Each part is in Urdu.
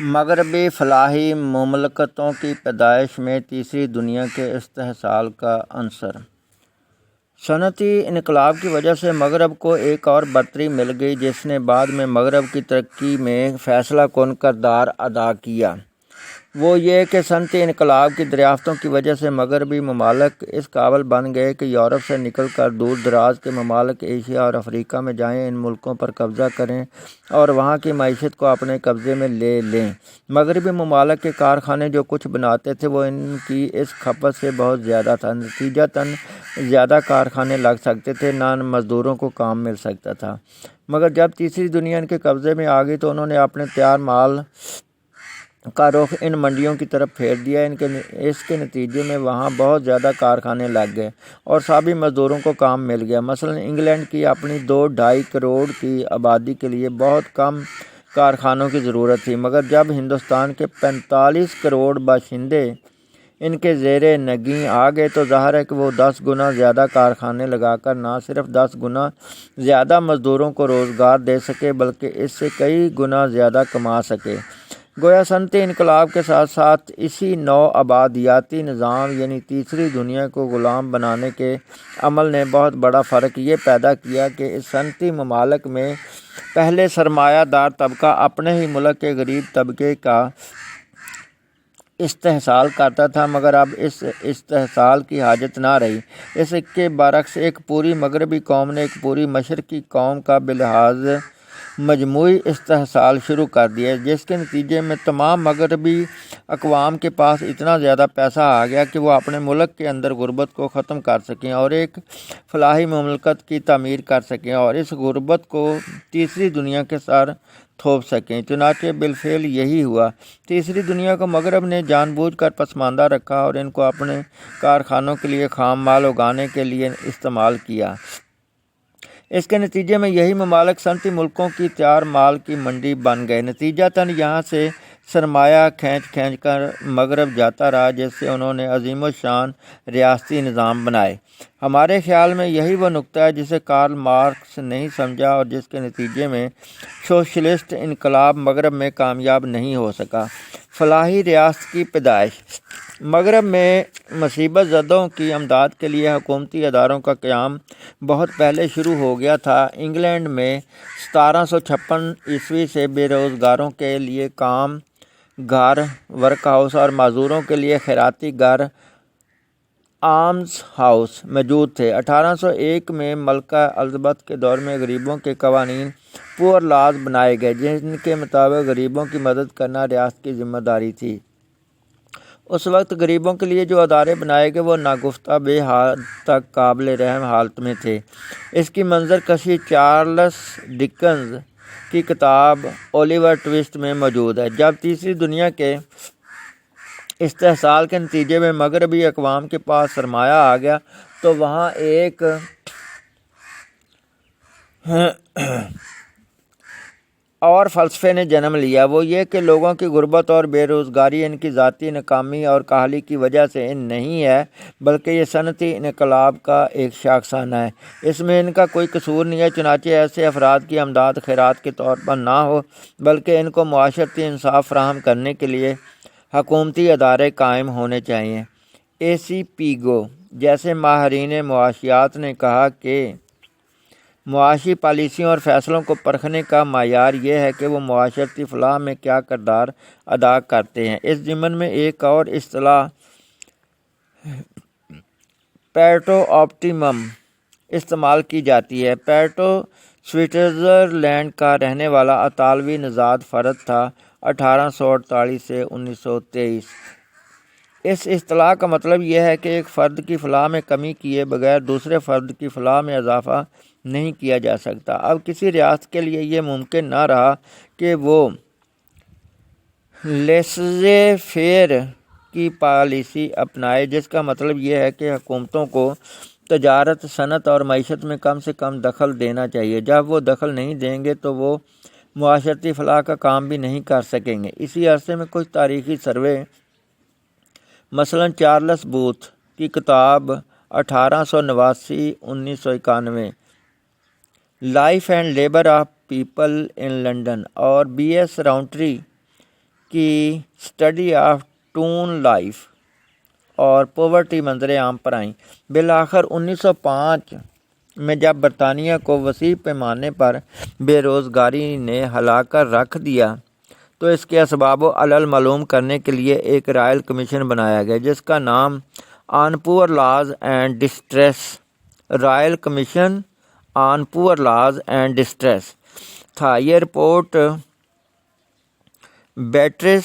مغربی فلاحی مملکتوں کی پیدائش میں تیسری دنیا کے استحصال کا عنصر۔ صنعتی انقلاب کی وجہ سے مغرب کو ایک اور برتری مل گئی جس نے بعد میں مغرب کی ترقی میں فیصلہ کن کردار ادا کیا۔ وہ یہ کہ صنعتی انقلاب کی دریافتوں کی وجہ سے مغربی ممالک اس قابل بن گئے کہ یورپ سے نکل کر دور دراز کے ممالک ایشیا اور افریقہ میں جائیں، ان ملکوں پر قبضہ کریں اور وہاں کی معیشت کو اپنے قبضے میں لے لیں۔ مغربی ممالک کے کارخانے جو کچھ بناتے تھے وہ ان کی اس کھپت سے بہت زیادہ تھا، نتیجتاً زیادہ کارخانے لگ سکتے تھے، نہ مزدوروں کو کام مل سکتا تھا۔ مگر جب تیسری دنیا ان کے قبضے میں آ گئی تو انہوں نے اپنے تیار مال کا رخ ان منڈیوں کی طرف پھیر دیا۔ اس کے نتیجے میں وہاں بہت زیادہ کارخانے لگ گئے اور سابی مزدوروں کو کام مل گیا۔ مثلاً انگلینڈ کی اپنی 2-2.5 کروڑ کی آبادی کے لیے بہت کم کارخانوں کی ضرورت تھی، مگر جب ہندوستان کے 45 کروڑ باشندے ان کے زیر نگیں آ گئے تو ظاہر ہے کہ وہ 10 گنا زیادہ کارخانے لگا کر نہ صرف 10 گنا زیادہ مزدوروں کو روزگار دے سکے بلکہ اس سے کئی گنا زیادہ کما سکے۔ گویا صنعتی انقلاب کے ساتھ ساتھ اسی نو آبادیاتی نظام یعنی تیسری دنیا کو غلام بنانے کے عمل نے بہت بڑا فرق یہ پیدا کیا کہ اس صنعتی ممالک میں پہلے سرمایہ دار طبقہ اپنے ہی ملک کے غریب طبقے کا استحصال کرتا تھا، مگر اب اس استحصال کی حاجت نہ رہی۔ اس کے برعکس ایک پوری مغربی قوم نے ایک پوری مشرقی قوم کا بلحاظ مجموعی استحصال شروع کر دیا، جس کے نتیجے میں تمام مغربی اقوام کے پاس اتنا زیادہ پیسہ آ گیا کہ وہ اپنے ملک کے اندر غربت کو ختم کر سکیں اور ایک فلاحی مملکت کی تعمیر کر سکیں اور اس غربت کو تیسری دنیا کے سر تھوپ سکیں۔ چنانچہ بالفعل یہی ہوا۔ تیسری دنیا کو مغرب نے جان بوجھ کر پسماندہ رکھا اور ان کو اپنے کارخانوں کے لیے خام مال اگانے کے لیے استعمال کیا۔ اس کے نتیجے میں یہی ممالک صنعتی ملکوں کی تیار مال کی منڈی بن گئے۔ نتیجتاً یہاں سے سرمایہ کھینچ کر مغرب جاتا رہا، جس سے انہوں نے عظیم الشان ریاستی نظام بنائے۔ ہمارے خیال میں یہی وہ نقطہ ہے جسے کارل مارکس نہیں سمجھا اور جس کے نتیجے میں سوشلسٹ انقلاب مغرب میں کامیاب نہیں ہو سکا۔ فلاحی ریاست کی پیدائش۔ مغرب میں مصیبت زدوں کی امداد کے لیے حکومتی اداروں کا قیام بہت پہلے شروع ہو گیا تھا۔ انگلینڈ میں 1756 سے بے روزگاروں کے لیے کام گھر ورک ہاؤس اور معذوروں کے لیے خیراتی گھر آلمز ہاؤس موجود تھے۔ 1801 میں ملکہ الزبتھ کے دور میں غریبوں کے قوانین پور لاز بنائے گئے، جن کے مطابق غریبوں کی مدد کرنا ریاست کی ذمہ داری تھی۔ اس وقت غریبوں کے لیے جو ادارے بنائے گئے وہ ناگفتہ بے حد تک قابل رحم حالت میں تھے۔ اس کی منظر کشی چارلس ڈکنز کی کتاب اولیور ٹوسٹ میں موجود ہے۔ جب تیسری دنیا کے استحصال کے نتیجے میں مغربی اقوام کے پاس سرمایہ آ گیا تو وہاں ایک اور فلسفے نے جنم لیا، وہ یہ کہ لوگوں کی غربت اور بے روزگاری ان کی ذاتی ناکامی اور کاہلی کی وجہ سے نہیں ہے، بلکہ یہ صنعتی انقلاب کا ایک شاخسانہ ہے۔ اس میں ان کا کوئی قصور نہیں ہے، چنانچہ ایسے افراد کی امداد خیرات کے طور پر نہ ہو بلکہ ان کو معاشرتی انصاف فراہم کرنے کے لیے حکومتی ادارے قائم ہونے چاہئیں۔ AC پیگو جیسے ماہرین معاشیات نے کہا کہ معاشی پالیسیوں اور فیصلوں کو پرکھنے کا معیار یہ ہے کہ وہ معاشرتی فلاح میں کیا کردار ادا کرتے ہیں۔ اس ضمن میں ایک اور اصطلاح پیریٹو آپٹیمم استعمال کی جاتی ہے۔ پیریٹو سوئٹزرلینڈ کا رہنے والا اطالوی نژاد فرد تھا، 1848 سے 1923۔ اس اصطلاح کا مطلب یہ ہے کہ ایک فرد کی فلاح میں کمی کیے بغیر دوسرے فرد کی فلاح میں اضافہ نہیں کیا جا سکتا۔ اب کسی ریاست کے لیے یہ ممکن نہ رہا کہ وہ لیسزے فیر کی پالیسی اپنائے، جس کا مطلب یہ ہے کہ حکومتوں کو تجارت، صنعت اور معیشت میں کم سے کم دخل دینا چاہیے۔ جب وہ دخل نہیں دیں گے تو وہ معاشرتی فلاح کا کام بھی نہیں کر سکیں گے۔ اسی عرصے میں کچھ تاریخی سروے، مثلاً چارلس بوتھ کی کتاب 1889-1991 life and labour of people in London اور BS راؤنٹری کی اسٹڈی آف ٹون لائف اور پاورٹی منظر عام پر آئیں۔ بالآخر 1905 میں جب برطانیہ کو وسیع پیمانے پر بے روزگاری نے ہلا کر رکھ دیا تو اس کے اسباب و علل معلوم کرنے کے لیے ایک رائل کمیشن بنایا گیا جس کا نام on poor laws and distress royal commission on poor laws and distress تھا۔ یہ رپورٹ بیٹرس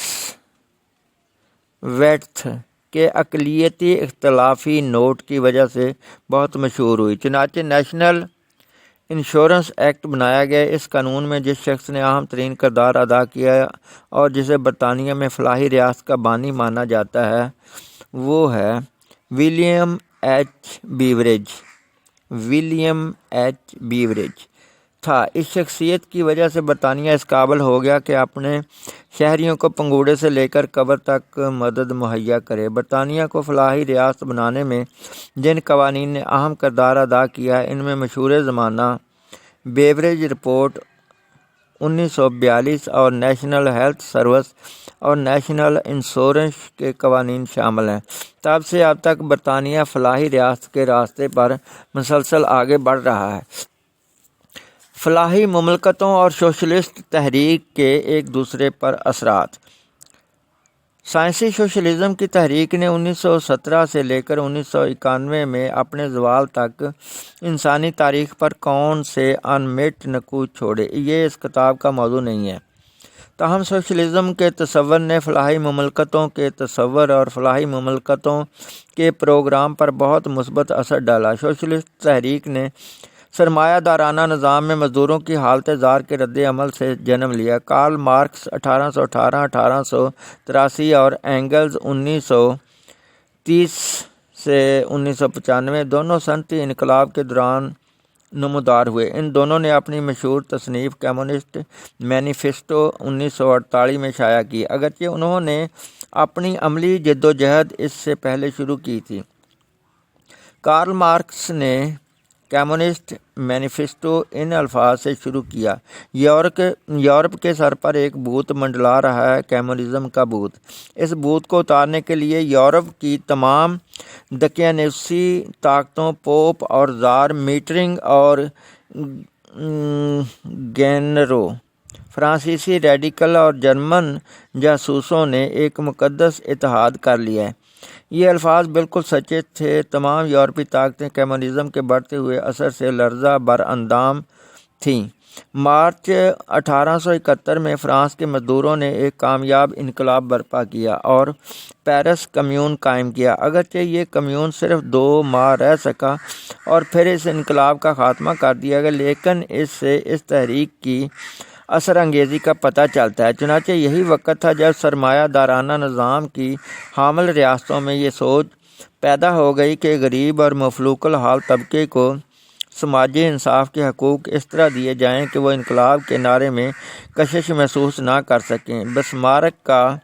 ویٹتھ کے اقلیتی اختلافی نوٹ کی وجہ سے بہت مشہور ہوئی۔ چنانچہ نیشنل انشورنس ایکٹ بنایا گیا۔ اس قانون میں جس شخص نے اہم ترین کردار ادا کیا اور جسے برطانیہ میں فلاحی ریاست کا بانی مانا جاتا ہے وہ ہے ولیم ایچ بیوریج تھا۔ اس شخصیت کی وجہ سے برطانیہ اس قابل ہو گیا کہ اپنے شہریوں کو پنگوڑے سے لے کر قبر تک مدد مہیا کرے۔ برطانیہ کو فلاحی ریاست بنانے میں جن قوانین نے اہم کردار ادا کیا ہے ان میں مشہور زمانہ بیوریج رپورٹ 1942 اور نیشنل ہیلتھ سروس اور نیشنل انشورنس کے قوانین شامل ہیں۔ تب سے اب تک برطانیہ فلاحی ریاست کے راستے پر مسلسل آگے بڑھ رہا ہے۔ فلاحی مملکتوں اور سوشلسٹ تحریک کے ایک دوسرے پر اثرات۔ سائنسی سوشلزم کی تحریک نے 1917 سے لے کر 1991 میں اپنے زوال تک انسانی تاریخ پر کون سے انمیٹ نقوش چھوڑے یہ اس کتاب کا موضوع نہیں ہے۔ تاہم سوشلزم کے تصور نے فلاحی مملکتوں کے تصور اور فلاحی مملکتوں کے پروگرام پر بہت مثبت اثر ڈالا۔ سوشلسٹ تحریک نے سرمایہ دارانہ نظام میں مزدوروں کی حالت زار کے رد عمل سے جنم لیا۔ کارل مارکس 1818-1883 اور اینگلز 1930 سے 1995 دونوں صنعتی انقلاب کے دوران نمودار ہوئے۔ ان دونوں نے اپنی مشہور تصنیف کمیونسٹ مینیفیسٹو 1948 میں شائع کی، اگرچہ انہوں نے اپنی عملی جدوجہد اس سے پہلے شروع کی تھی۔ کارل مارکس نے کمیونسٹ مینیفیسٹو ان الفاظ سے شروع کیا: یورپ کے سر پر ایک بھوت منڈلا رہا ہے، کمیونزم کا بھوت۔ اس بھوت کو اتارنے کے لیے یورپ کی تمام دقیانوسی طاقتوں، پوپ اور زار، میٹرنگ اور گینرو، فرانسیسی ریڈیکل اور جرمن جاسوسوں نے ایک مقدس اتحاد کر لیا ہے۔ یہ الفاظ بالکل سچے تھے۔ تمام یورپی طاقتیں کمیونزم کے بڑھتے ہوئے اثر سے لرزہ بر اندام تھیں۔ مارچ 1871 میں فرانس کے مزدوروں نے ایک کامیاب انقلاب برپا کیا اور پیرس کمیون قائم کیا۔ اگرچہ یہ کمیون صرف 2 ماہ رہ سکا اور پھر اس انقلاب کا خاتمہ کر دیا گیا، لیکن اس سے اس تحریک کی اثر انگیزی کا پتہ چلتا ہے۔ چنانچہ یہی وقت تھا جب سرمایہ دارانہ نظام کی حامل ریاستوں میں یہ سوچ پیدا ہو گئی کہ غریب اور مفلوک الحال طبقے کو سماجی انصاف کے حقوق اس طرح دیے جائیں کہ وہ انقلاب کے نعرے میں کشش محسوس نہ کر سکیں۔ بسمارک کا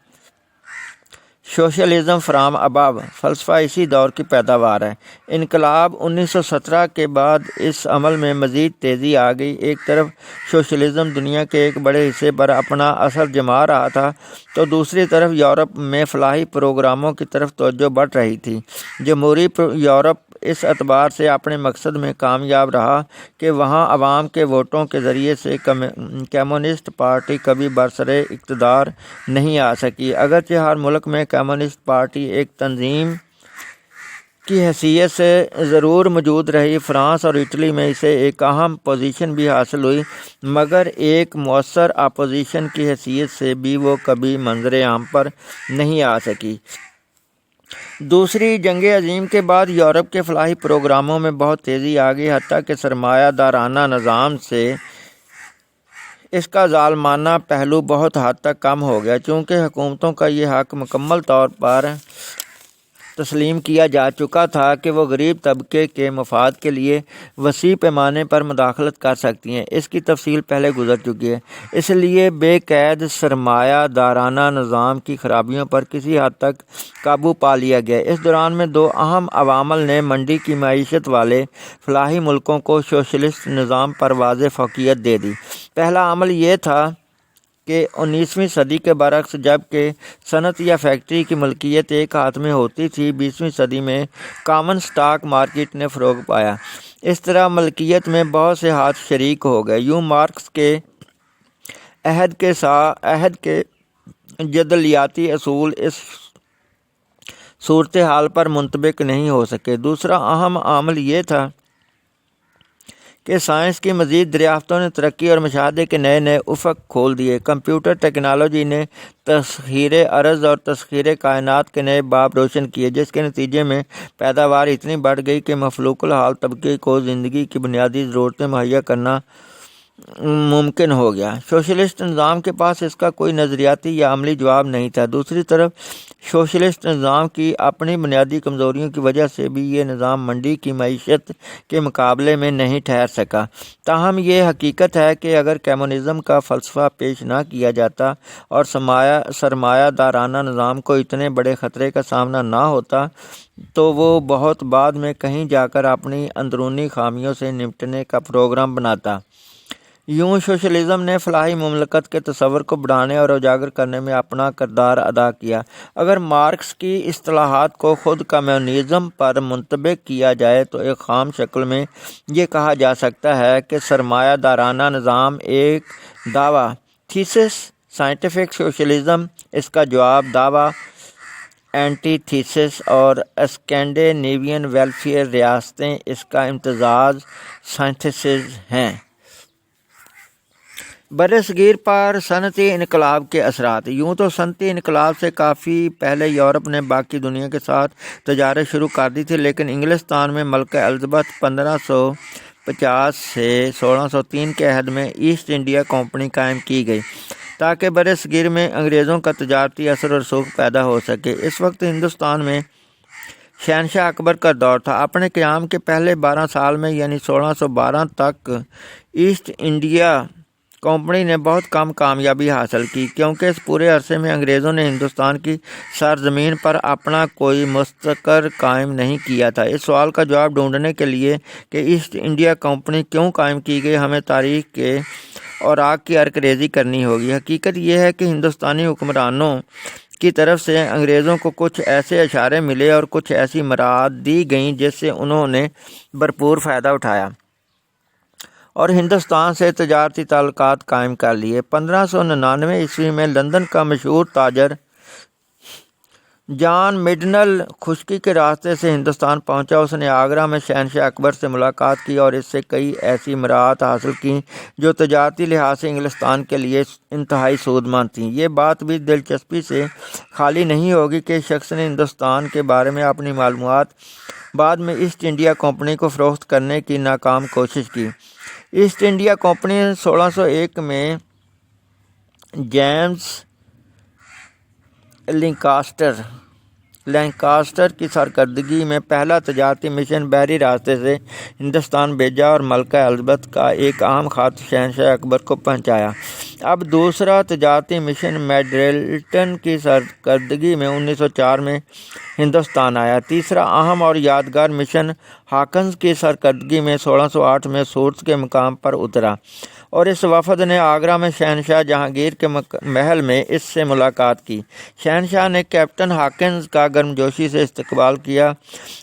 سوشلزم فرام ابو فلسفہ اسی دور کی پیداوار ہے۔ انقلاب 1917 کے بعد اس عمل میں مزید تیزی آ گئی۔ ایک طرف سوشلزم دنیا کے ایک بڑے حصے پر اپنا اثر جما رہا تھا تو دوسری طرف یورپ میں فلاحی پروگراموں کی طرف توجہ بڑھ رہی تھی۔ جمہوری یورپ اس اعتبار سے اپنے مقصد میں کامیاب رہا کہ وہاں عوام کے ووٹوں کے ذریعے سے کمیونسٹ پارٹی کبھی برسر اقتدار نہیں آ سکی۔ اگرچہ ہر ملک میں کمیونسٹ پارٹی ایک تنظیم کی حیثیت سے ضرور موجود رہی، فرانس اور اٹلی میں اسے ایک اہم پوزیشن بھی حاصل ہوئی، مگر ایک مؤثر اپوزیشن کی حیثیت سے بھی وہ کبھی منظر عام پر نہیں آ سکی۔ دوسری جنگ عظیم کے بعد یورپ کے فلاحی پروگراموں میں بہت تیزی آ گئی، حتیٰ کہ سرمایہ دارانہ نظام سے اس کا ظالمانہ پہلو بہت حد تک کم ہو گیا، چونکہ حکومتوں کا یہ حق مکمل طور پر تسلیم کیا جا چکا تھا کہ وہ غریب طبقے کے مفاد کے لیے وسیع پیمانے پر مداخلت کر سکتی ہیں۔ اس کی تفصیل پہلے گزر چکی ہے۔ اس لیے بے قید سرمایہ دارانہ نظام کی خرابیوں پر کسی حد تک قابو پا لیا گیا۔ اس دوران میں 2 اہم عوامل نے منڈی کی معیشت والے فلاحی ملکوں کو سوشلسٹ نظام پر واضح فوقیت دے دی۔ پہلا عمل یہ تھا کہ 19ویں صدی کے برعکس جبکہ صنعت یا فیکٹری کی ملکیت ایک ہاتھ میں ہوتی تھی، 20ویں صدی میں کامن سٹاک مارکیٹ نے فروغ پایا۔ اس طرح ملکیت میں بہت سے ہاتھ شریک ہو گئے۔ یوں مارکس کے عہد کے جدلیاتی اصول اس صورتحال پر منطبق نہیں ہو سکے۔ دوسرا اہم عامل یہ تھا کہ سائنس کی مزید دریافتوں نے ترقی اور مشاہدے کے نئے نئے افق کھول دیے۔ کمپیوٹر ٹیکنالوجی نے تسخیر ارض اور تسخیر کائنات کے نئے باب روشن کیے، جس کے نتیجے میں پیداوار اتنی بڑھ گئی کہ مفلوق الحال طبقے کو زندگی کی بنیادی ضرورتیں مہیا کرنا ممکن ہو گیا۔ سوشلسٹ نظام کے پاس اس کا کوئی نظریاتی یا عملی جواب نہیں تھا۔ دوسری طرف سوشلسٹ نظام کی اپنی بنیادی کمزوریوں کی وجہ سے بھی یہ نظام منڈی کی معیشت کے مقابلے میں نہیں ٹھہر سکا۔ تاہم یہ حقیقت ہے کہ اگر کمیونزم کا فلسفہ پیش نہ کیا جاتا اور سرمایہ دارانہ نظام کو اتنے بڑے خطرے کا سامنا نہ ہوتا تو وہ بہت بعد میں کہیں جا کر اپنی اندرونی خامیوں سے نمٹنے کا پروگرام بناتا۔ یوں سوشلزم نے فلاحی مملکت کے تصور کو بڑھانے اور اجاگر کرنے میں اپنا کردار ادا کیا۔ اگر مارکس کی اصطلاحات کو خود کمیونزم پر منطبق کیا جائے تو ایک خام شکل میں یہ کہا جا سکتا ہے کہ سرمایہ دارانہ نظام ایک دعویٰ تھیسس سائنٹیفک سوشلزم، اس کا جواب دعویٰ اینٹی تھیسس، اور اسکینڈینیوین ویلفیئر ریاستیں اس کا امتزاج سائنٹسز ہیں۔ برصغیر پر صنعتی انقلاب کے اثرات۔ یوں تو صنعتی انقلاب سے کافی پہلے یورپ نے باقی دنیا کے ساتھ تجارت شروع کر دی تھی، لیکن انگلستان میں ملکہ الزبتھ 1550 سے 1603 کے عہد میں ایسٹ انڈیا کمپنی قائم کی گئی تاکہ برصغیر میں انگریزوں کا تجارتی اثر و رسوخ پیدا ہو سکے۔ اس وقت ہندوستان میں شہنشاہ اکبر کا دور تھا۔ اپنے قیام کے پہلے 12 سال میں یعنی 1612 تک ایسٹ انڈیا کمپنی نے بہت کم کامیابی حاصل کی، کیونکہ اس پورے عرصے میں انگریزوں نے ہندوستان کی سرزمین پر اپنا کوئی مستقر قائم نہیں کیا تھا۔ اس سوال کا جواب ڈھونڈنے کے لیے کہ ایسٹ انڈیا کمپنی کیوں قائم کی گئی، ہمیں تاریخ کے اوراق کی ارکریزی کرنی ہوگی۔ حقیقت یہ ہے کہ ہندوستانی حکمرانوں کی طرف سے انگریزوں کو کچھ ایسے اشارے ملے اور کچھ ایسی مراعات دی گئیں جس سے انہوں نے بھرپور فائدہ اٹھایا اور ہندوستان سے تجارتی تعلقات قائم کر لیے۔ 1599 عیسوی میں لندن کا مشہور تاجر جان میڈنل خشکی کے راستے سے ہندوستان پہنچا۔ اس نے آگرہ میں شہنشاہ اکبر سے ملاقات کی اور اس سے کئی ایسی مراعات حاصل کیں جو تجارتی لحاظ سے انگلستان کے لیے انتہائی سود مند تھیں۔ یہ بات بھی دلچسپی سے خالی نہیں ہوگی کہ اس شخص نے ہندوستان کے بارے میں اپنی معلومات بعد میں ایسٹ انڈیا کمپنی کو فروخت کرنے کی ناکام کوشش کی۔ ایسٹ انڈیا کمپنی 1601 میں جیمز لینکاسٹر کی سرکردگی میں پہلا تجارتی مشن بحری راستے سے ہندوستان بھیجا اور ملکہ الزبتھ کا ایک اہم خط شہنشاہ اکبر کو پہنچایا۔ اب دوسرا تجارتی مشن میڈلٹن کی سرکردگی میں 1904 میں ہندوستان آیا۔ تیسرا اہم اور یادگار مشن ہاکنز کی سرکردگی میں 1608 میں سورت کے مقام پر اترا اور اس وفد نے آگرہ میں شہنشاہ جہانگیر کے محل میں اس سے ملاقات کی۔ شہنشاہ نے کیپٹن ہاکنز کا گرمجوشی سے استقبال کیا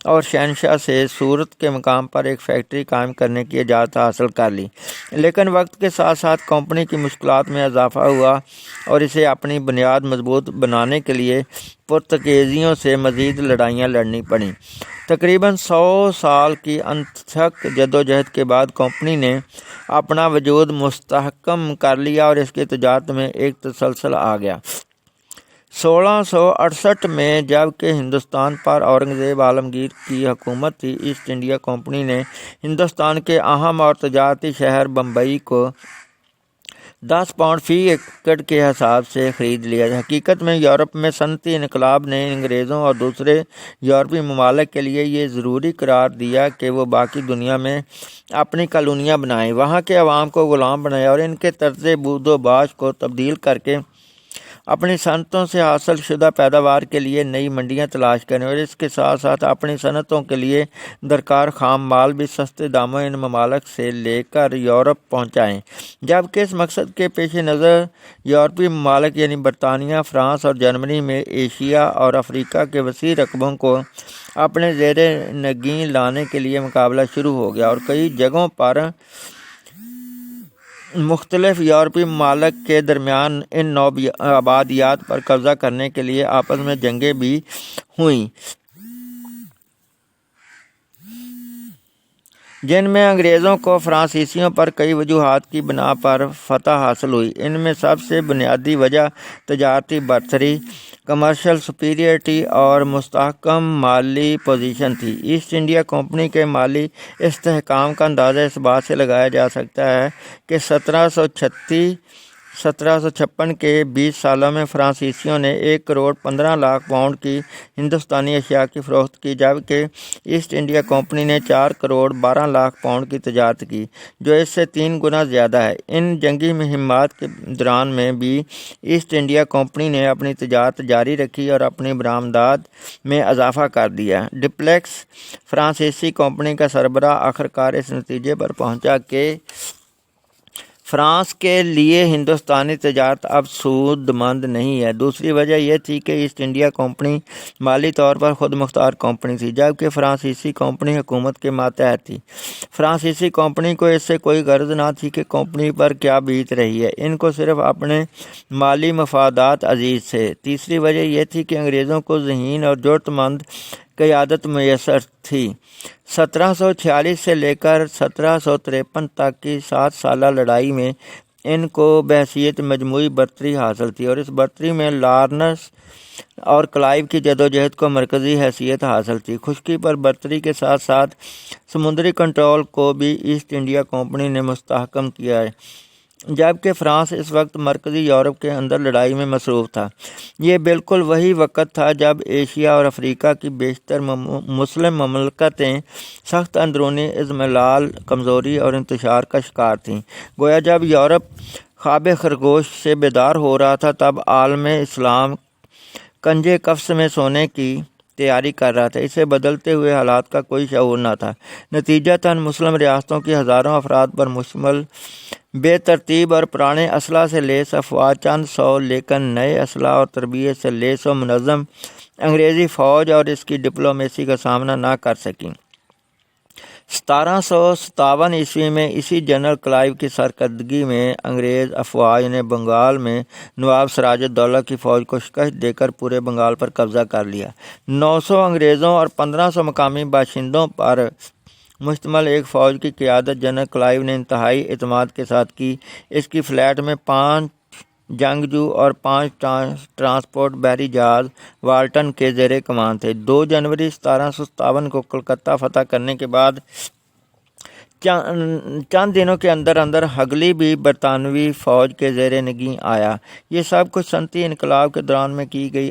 اور شہنشاہ سے سورت کے مقام پر ایک فیکٹری قائم کرنے کی اجازت حاصل کر لی، لیکن وقت کے ساتھ ساتھ کمپنی کی مشکلات میں اضافہ ہوا اور اسے اپنی بنیاد مضبوط بنانے کے لیے پرتگیزیوں سے مزید لڑائیاں لڑنی پڑیں۔ تقریباً 100 سال کی انتھک جدوجہد کے بعد کمپنی نے اپنا وجود مستحکم کر لیا اور اس کی تجارت میں ایک تسلسل آ گیا۔ 1668 میں جب کہ ہندوستان پر اورنگزیب عالمگیر کی حکومت تھی، ایسٹ انڈیا کمپنی نے ہندوستان کے اہم اور تجارتی شہر بمبئی کو 10 پاؤنڈ فی ایکڑ کے حساب سے خرید لیا۔ حقیقت میں یورپ میں صنعتی انقلاب نے انگریزوں اور دوسرے یورپی ممالک کے لیے یہ ضروری قرار دیا کہ وہ باقی دنیا میں اپنی کالونیاں بنائیں، وہاں کے عوام کو غلام بنائیں اور ان کے طرز بود و باش کو تبدیل کر کے اپنی صنعتوں سے حاصل شدہ پیداوار کے لیے نئی منڈیاں تلاش کریں اور اس کے ساتھ ساتھ اپنی صنعتوں کے لیے درکار خام مال بھی سستے داموں ان ممالک سے لے کر یورپ پہنچائیں، جبکہ اس مقصد کے پیش نظر یورپی ممالک یعنی برطانیہ، فرانس اور جرمنی میں ایشیا اور افریقہ کے وسیع رقبوں کو اپنے زیر نگین لانے کے لیے مقابلہ شروع ہو گیا اور کئی جگہوں پر مختلف یورپی ممالک کے درمیان ان نو آبادیات پر قبضہ کرنے کے لیے آپس میں جنگیں بھی ہوئیں، جن میں انگریزوں کو فرانسیسیوں پر کئی وجوہات کی بنا پر فتح حاصل ہوئی۔ ان میں سب سے بنیادی وجہ تجارتی برتری، کمرشل سپیریئرٹی اور مستحکم مالی پوزیشن تھی۔ ایسٹ انڈیا کمپنی کے مالی استحکام کا اندازہ اس بات سے لگایا جا سکتا ہے کہ 1756 کے 20 سالوں میں فرانسیسیوں نے 1,15,00,000 پاؤنڈ کی ہندوستانی اشیاء کی فروخت کی، جبکہ ایسٹ انڈیا کمپنی نے 4,12,00,000 پاؤنڈ کی تجارت کی، جو اس سے 3 گنا زیادہ ہے۔ ان جنگی مہمات کے دوران میں بھی ایسٹ انڈیا کمپنی نے اپنی تجارت جاری رکھی اور اپنی برآمدات میں اضافہ کر دیا۔ ڈپلیکس فرانسیسی کمپنی کا سربراہ آخرکار اس نتیجے پر پہنچا کہ فرانس کے لیے ہندوستانی تجارت اب سود مند نہیں ہے۔ دوسری وجہ یہ تھی کہ ایسٹ انڈیا کمپنی مالی طور پر خود مختار کمپنی تھی، جبکہ فرانسیسی کمپنی حکومت کے ماتحت تھی۔ فرانسیسی کمپنی کو اس سے کوئی غرض نہ تھی کہ کمپنی پر کیا بیت رہی ہے، ان کو صرف اپنے مالی مفادات عزیز تھے۔ تیسری وجہ یہ تھی کہ انگریزوں کو ذہین اور جرأت مند قیادت میسر تھی۔ 1746 سے لے کر 1753 تک کی 7 سالہ لڑائی میں ان کو بحیثیت مجموعی برتری حاصل تھی اور اس برتری میں لارنس اور کلائیو کی جدوجہد کو مرکزی حیثیت حاصل تھی۔ خشکی پر برتری کے ساتھ ساتھ سمندری کنٹرول کو بھی ایسٹ انڈیا کمپنی نے مستحکم کیا ہے، جبکہ فرانس اس وقت مرکزی یورپ کے اندر لڑائی میں مصروف تھا۔ یہ بالکل وہی وقت تھا جب ایشیا اور افریقہ کی بیشتر مسلم مملکتیں سخت اندرونی اضمحلال، کمزوری اور انتشار کا شکار تھیں۔ گویا جب یورپ خواب خرگوش سے بیدار ہو رہا تھا، تب عالم اسلام کنجے قفس میں سونے کی تیاری کر رہا تھا۔ اسے بدلتے ہوئے حالات کا کوئی شعور نہ تھا۔ نتیجتاً مسلم ریاستوں کی ہزاروں افراد پر مشتمل بے ترتیب اور پرانے اسلحہ سے لیس افواج، چند سو لیکن نئے اسلحہ اور تربیت سے لیس و منظم انگریزی فوج اور اس کی ڈپلومیسی کا سامنا نہ کر سکیں۔ 1757 عیسوی میں اسی جنرل کلائیو کی سرکردگی میں انگریز افواج نے بنگال میں نواب سراج الدولہ کی فوج کو شکست دے کر پورے بنگال پر قبضہ کر لیا۔ 900 انگریزوں اور 1500 مقامی باشندوں پر مشتمل ایک فوج کی قیادت جنرل کلائیو نے انتہائی اعتماد کے ساتھ کی۔ اس کی فلیٹ میں 5 جنگجو اور 5 ٹرانسپورٹ بحری جہاز والٹن کے زیر کمان تھے۔ 2 جنوری 1757 کو کلکتہ فتح کرنے کے بعد چند دنوں کے اندر اندر ہگلی بھی برطانوی فوج کے زیر نگین آیا۔ یہ سب کچھ صنعتی انقلاب کے دوران میں کی گئی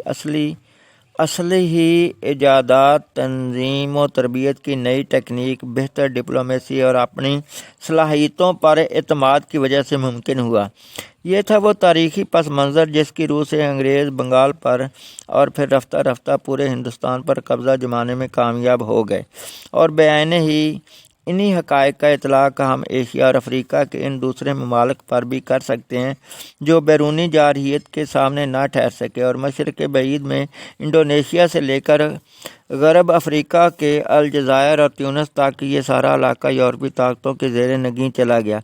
اصلی ہی ایجادات، تنظیم و تربیت کی نئی ٹیکنیک، بہتر ڈپلومیسی اور اپنی صلاحیتوں پر اعتماد کی وجہ سے ممکن ہوا۔ یہ تھا وہ تاریخی پس منظر جس کی روح سے انگریز بنگال پر اور پھر رفتہ رفتہ پورے ہندوستان پر قبضہ جمانے میں کامیاب ہو گئے، اور بعین ہی انہی حقائق کا اطلاق ہم ایشیا اور افریقہ کے ان دوسرے ممالک پر بھی کر سکتے ہیں جو بیرونی جارحیت کے سامنے نہ ٹھہر سکے، اور مشرق بعید میں انڈونیشیا سے لے کر غرب افریقہ کے الجزائر اور تیونس تک یہ سارا علاقہ یورپی طاقتوں کے زیر نگین چلا گیا،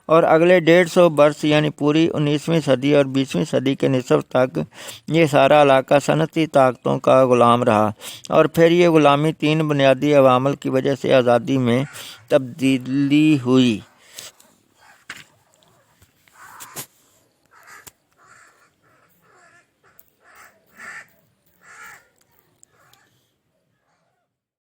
اور اگلے 150 برس یعنی پوری 19ویں صدی اور 20ویں صدی کے نصف تک یہ سارا علاقہ صنعتی طاقتوں کا غلام رہا، اور پھر یہ غلامی 3 بنیادی عوامل کی وجہ سے آزادی میں تبدیلی ہوئی۔